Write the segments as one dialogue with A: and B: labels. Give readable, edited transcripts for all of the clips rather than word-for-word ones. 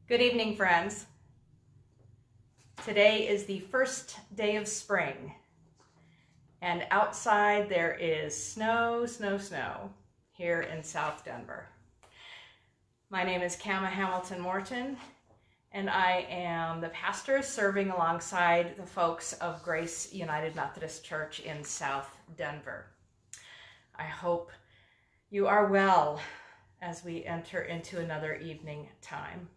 A: Good evening, friends. Today is the first day of spring, and outside there is snow here in South Denver. My name is Kama Hamilton Morton, and I am the pastor serving alongside the folks of Grace United Methodist Church in South Denver. I hope you are well as we enter into another evening time.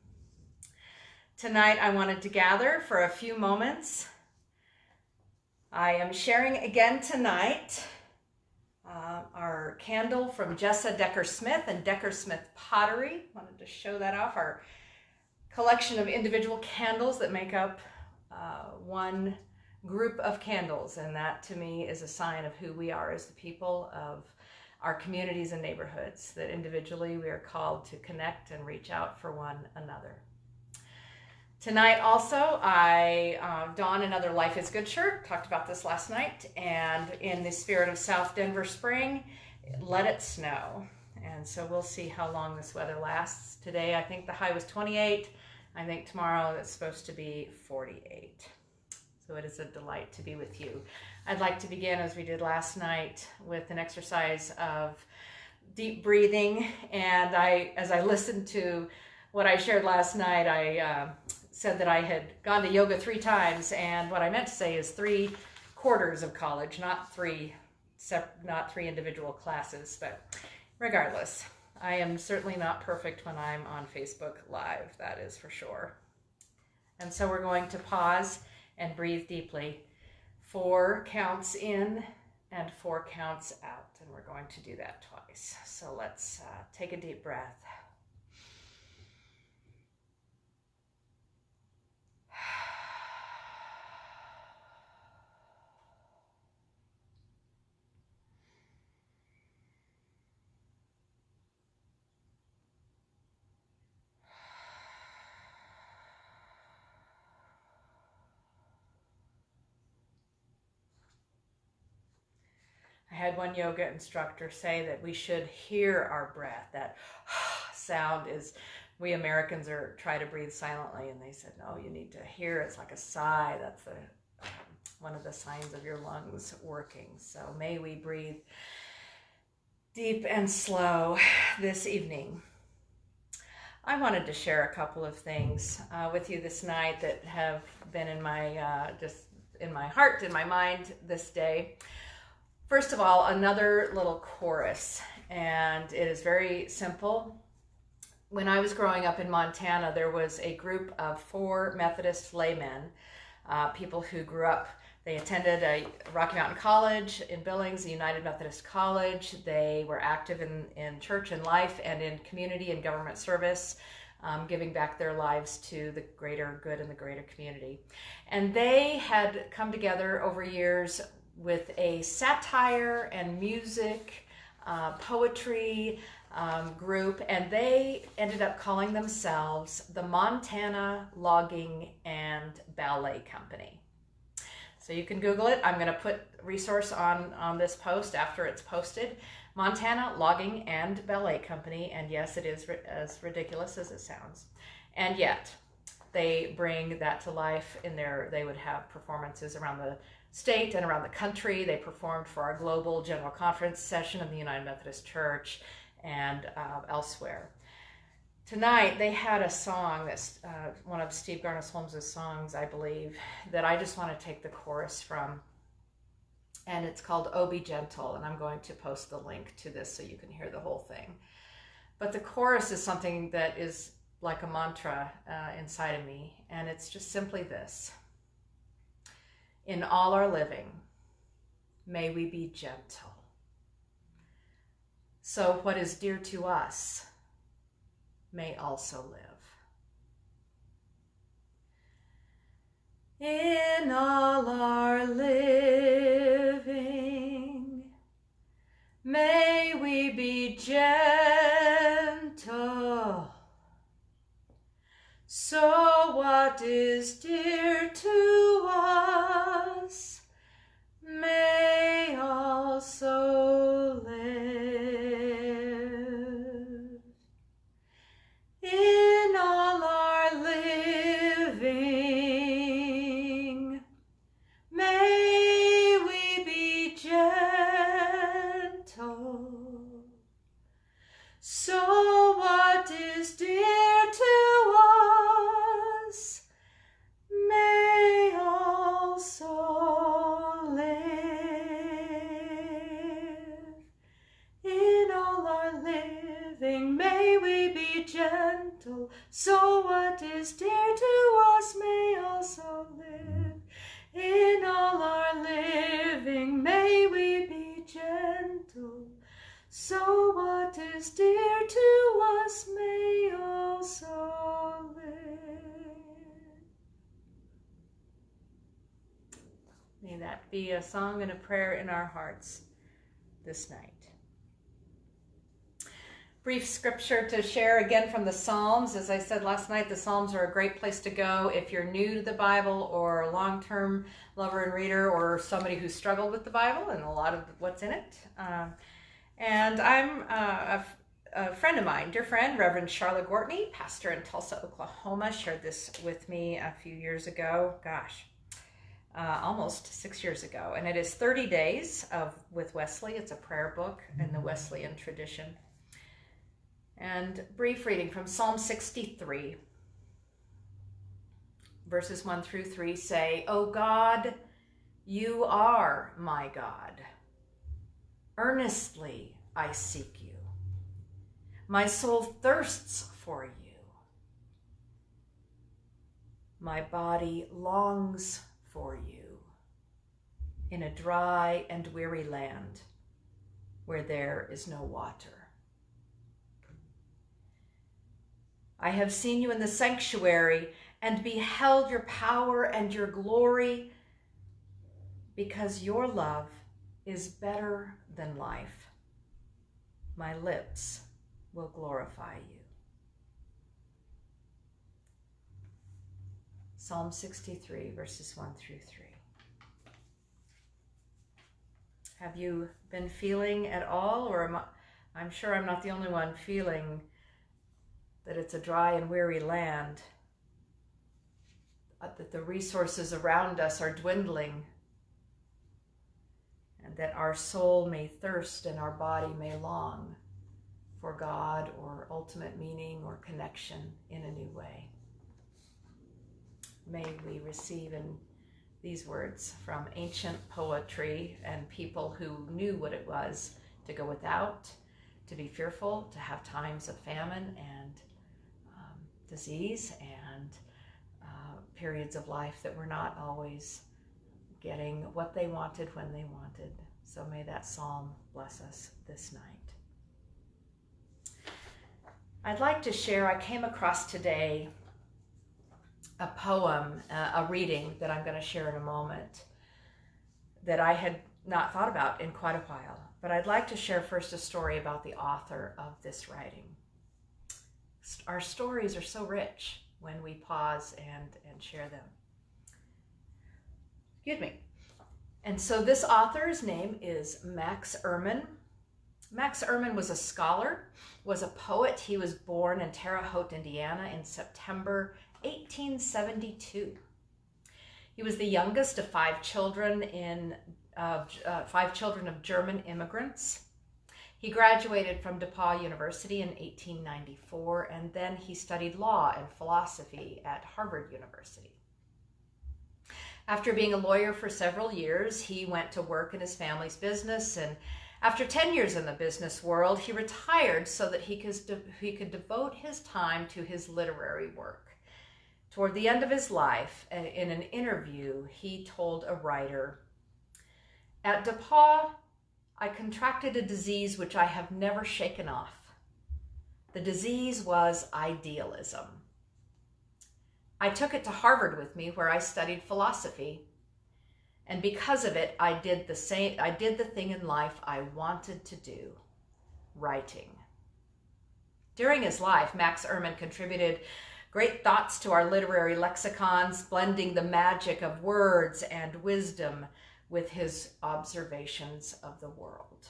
A: Tonight, I wanted to gather for a few moments. I am sharing again tonight our candle from Jessa Decker-Smith and Decker-Smith Pottery. Wanted to show that off, our collection of individual candles that make up one group of candles. And that, to me, is a sign of who we are as the people of our communities and neighborhoods, that individually we are called to connect and reach out for one another. Tonight also, I don another Life is Good shirt. Talked about this last night. And in the spirit of South Denver spring, let it snow. And so we'll see how long this weather lasts. Today, I think the high was 28. I think tomorrow it's supposed to be 48. So it is a delight to be with you. I'd like to begin, as we did last night, with an exercise of deep breathing. And as I listened to what I shared last night, I said that I had gone to yoga 3 times, and what I meant to say is 3 quarters of college, not three individual classes. But regardless, I am certainly not perfect when I'm on Facebook Live, that is for sure. And so we're going to pause and breathe deeply. 4 counts in and 4 counts out, and we're going to do that twice. So let's take a deep breath. I had one yoga instructor say that we should hear our breath. That sound is, we Americans try to breathe silently, and they said, no, you need to hear. It's like a sigh. That's one of the signs of your lungs working. So may we breathe deep and slow this evening. I wanted to share a couple of things with you this night that have been in my just in my heart, in my mind this day. First of all, another little chorus, and it is very simple. When I was growing up in Montana, there was a group of 4 Methodist laymen, people who grew up. They attended a Rocky Mountain College in Billings, a United Methodist College. They were active in church and life and in community and government service, giving back their lives to the greater good and the greater community. And they had come together over years with a satire and music, poetry group, and they ended up calling themselves the Montana Logging and Ballet Company. So you can Google it. I'm going to put resource on this post after it's posted. Montana Logging and Ballet Company, and yes, it is as ridiculous as it sounds. And yet, they bring that to life they would have performances around the state and around the country. They performed for our global general conference session of the United Methodist Church and elsewhere. Tonight, they had a song that's one of Steve Garnaas-Holmes' songs, I believe, that I just want to take the chorus from. And it's called Oh Be Gentle, and I'm going to post the link to this so you can hear the whole thing. But the chorus is something that is like a mantra inside of me, and it's just simply this. In all our living, may we be gentle. So what is dear to us may also live. In all our living, may we be gentle. So what is dear to us may also live. In all our So what is dear to us may also live. In all our living may we be gentle, so what is dear to us may also live. In all our living may we be gentle, so what is dear to us may also live. May that be a song and a prayer in our hearts this night. Brief scripture to share again from the Psalms. As I said last night, the Psalms are a great place to go if you're new to the Bible or a long-term lover and reader or somebody who's struggled with the Bible and a lot of what's in it. And I'm a friend of mine, dear friend, Reverend Charlotte Gortney, pastor in Tulsa, Oklahoma, shared this with me a few years ago. Almost 6 years ago. And it is 30 Days with Wesley. It's a prayer book in the Wesleyan tradition. And brief reading from Psalm 63, verses 1 through 3 say, O God, you are my God. Earnestly I seek you. My soul thirsts for you. My body longs for you in a dry and weary land where there is no water. I have seen you in the sanctuary and beheld your power and your glory, because your love is better than life. My lips will glorify you. Psalm 63, verses 1 through 3. Have you been feeling at all, or I'm sure I'm not the only one feeling that it's a dry and weary land, that the resources around us are dwindling, and that our soul may thirst and our body may long for God or ultimate meaning or connection in a new way. May we receive in these words from ancient poetry and people who knew what it was to go without, to be fearful, to have times of famine and disease and periods of life that were not always getting what they wanted when they wanted. So may that psalm bless us this night. I'd like to share, I came across today a poem, a reading that I'm going to share in a moment that I had not thought about in quite a while. But I'd like to share first a story about the author of this writing. Our stories are so rich when we pause and share them. Excuse me. And so this author's name is Max Ehrmann. Max Ehrmann was a scholar, was a poet. He was born in Terre Haute, Indiana in September 1872. He was the youngest of five children of German immigrants. He graduated from DePauw University in 1894, and then he studied law and philosophy at Harvard University. After being a lawyer for several years, he went to work in his family's business, and after 10 years in the business world, he retired so that he could devote his time to his literary work. Toward the end of his life, in an interview, he told a writer, "At DePauw, I contracted a disease which I have never shaken off. The disease was idealism. I took it to Harvard with me, where I studied philosophy. And because of it, I did the thing in life I wanted to do, writing." During his life, Max Ehrmann contributed great thoughts to our literary lexicons, blending the magic of words and wisdom with his observations of the world.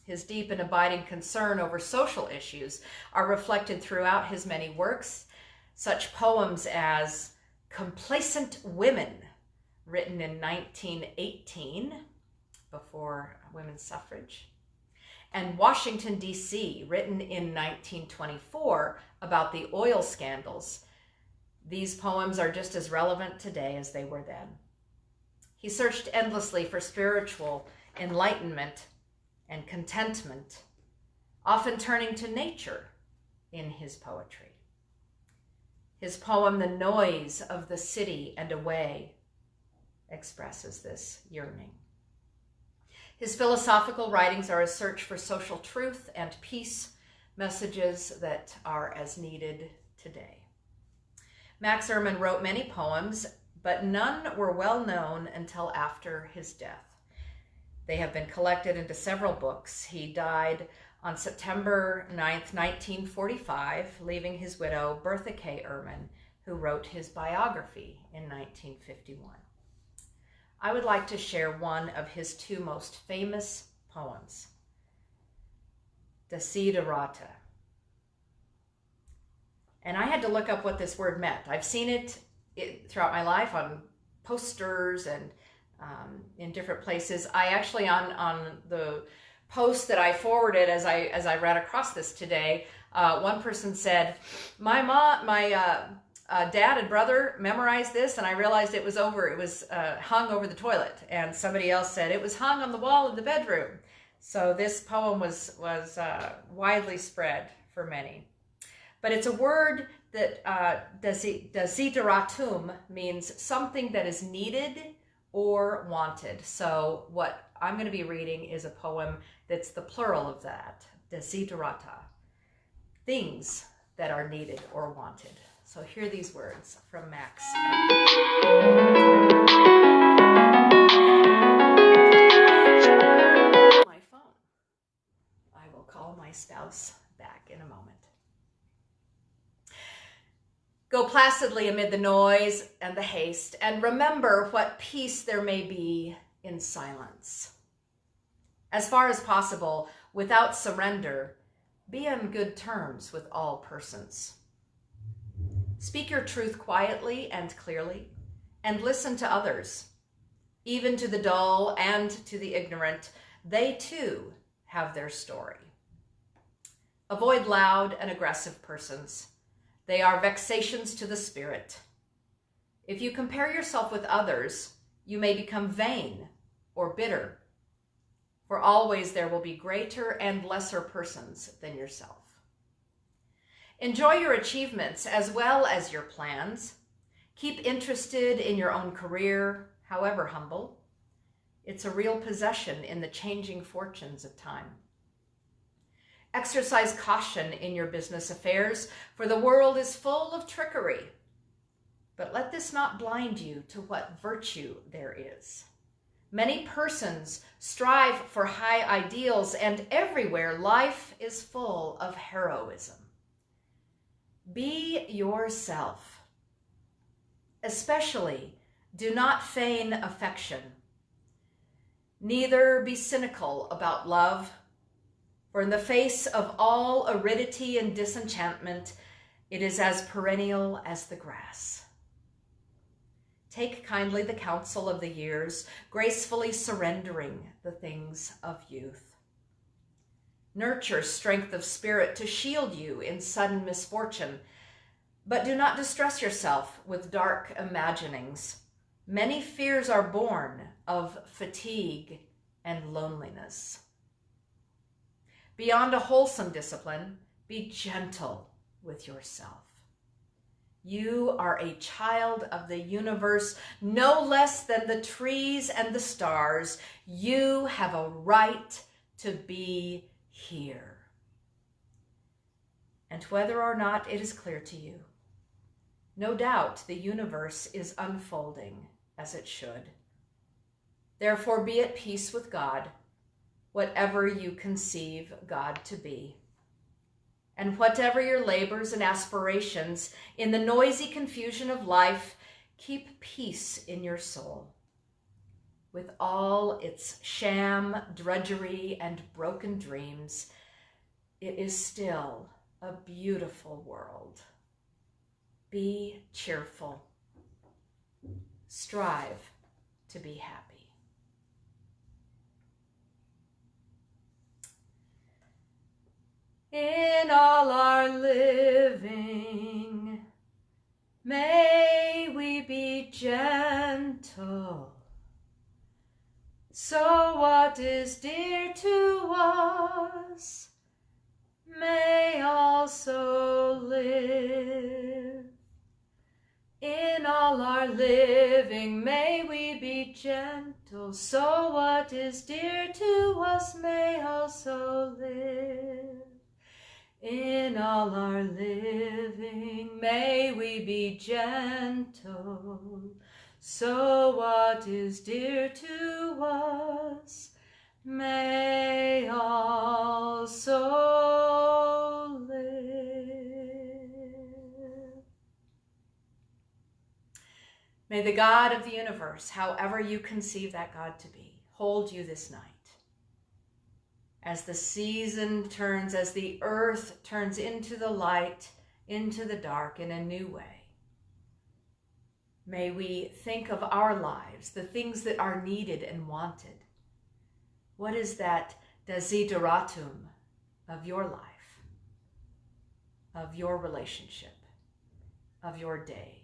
A: His deep and abiding concern over social issues are reflected throughout his many works, such poems as Complacent Women, written in 1918, before women's suffrage, and Washington, D.C., written in 1924 about the oil scandals. These poems are just as relevant today as they were then. He searched endlessly for spiritual enlightenment and contentment, often turning to nature in his poetry. His poem, The Noise of the City and Away, expresses this yearning. His philosophical writings are a search for social truth and peace, messages that are as needed today. Max Ehrmann wrote many poems, but none were well known until after his death. They have been collected into several books. He died on September 9th, 1945, leaving his widow, Bertha K. Ehrmann, who wrote his biography in 1951. I would like to share one of his two most famous poems, Desiderata. And I had to look up what this word meant. I've seen it throughout my life on posters and in different places. I actually, on the post that I forwarded as I read across this today, one person said, my dad and brother memorized this, and I realized it was hung over the toilet. And somebody else said it was hung on the wall of the bedroom. So this poem was widely spread for many. But it's a word that desideratum means something that is needed or wanted. So what I'm going to be reading is a poem that's the plural of that, desiderata, things that are needed or wanted. So hear these words from Max. My phone. I will call my spouse back in a moment. Go placidly amid the noise and the haste, and remember what peace there may be in silence. As far as possible, without surrender, be on good terms with all persons. Speak your truth quietly and clearly, and listen to others. Even to the dull and to the ignorant, they too have their story. Avoid loud and aggressive persons. They are vexations to the spirit. If you compare yourself with others, you may become vain or bitter, for always there will be greater and lesser persons than yourself. Enjoy your achievements as well as your plans. Keep interested in your own career, however humble. It's a real possession in the changing fortunes of time. Exercise caution in your business affairs, for the world is full of trickery. But let this not blind you to what virtue there is. Many persons strive for high ideals, and everywhere life is full of heroism. Be yourself. Especially, do not feign affection. Neither be cynical about love, for in the face of all aridity and disenchantment, it is as perennial as the grass. Take kindly the counsel of the years, gracefully surrendering the things of youth. Nurture strength of spirit to shield you in sudden misfortune, but do not distress yourself with dark imaginings. Many fears are born of fatigue and loneliness. Beyond a wholesome discipline, be gentle with yourself. You are a child of the universe, no less than the trees and the stars. You have a right to be here. And whether or not it is clear to you, no doubt the universe is unfolding as it should. Therefore, be at peace with God, whatever you conceive God to be. And whatever your labors and aspirations, in the noisy confusion of life, keep peace in your soul. With all its sham, drudgery, and broken dreams, it is still a beautiful world. Be cheerful. Strive to be happy. our living, may we be gentle. So what is dear to us may also live. In all our living, may we be gentle. So what is dear to us may also live. In all our living, may we be gentle. So what is dear to us may also live. May the God of the universe, however you conceive that God to be, hold you this night. As the season turns, as the earth turns into the light, into the dark in a new way, may we think of our lives, the things that are needed and wanted. What is that desideratum of your life, of your relationship, of your day?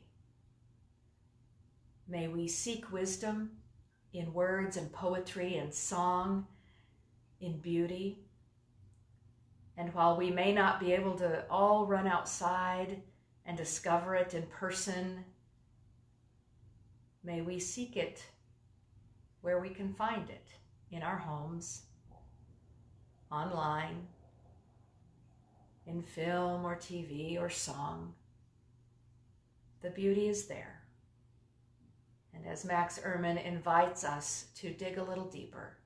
A: May we seek wisdom in words and poetry and song, in beauty. And while we may not be able to all run outside and discover it in person, may we seek it where we can find it, in our homes, online, in film or TV or song. The beauty is there. And as Max Ehrmann invites us to dig a little deeper,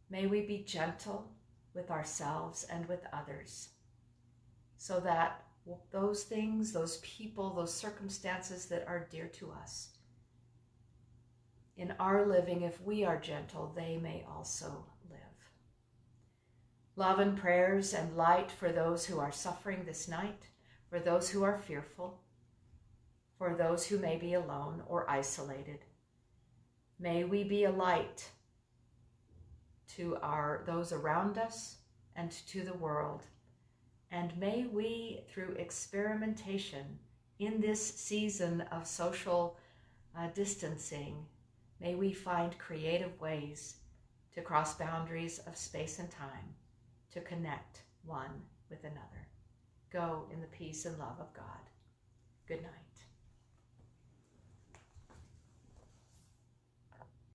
A: may we be gentle with ourselves and with others, so that those things, those people, those circumstances that are dear to us, in our living, if we are gentle, they may also live. Love and prayers and light for those who are suffering this night, for those who are fearful, for those who may be alone or isolated. May we be a light to those around us and to the world. And may we, through experimentation in this season of social distancing, may we find creative ways to cross boundaries of space and time, to connect one with another. Go in the peace and love of God. Good night.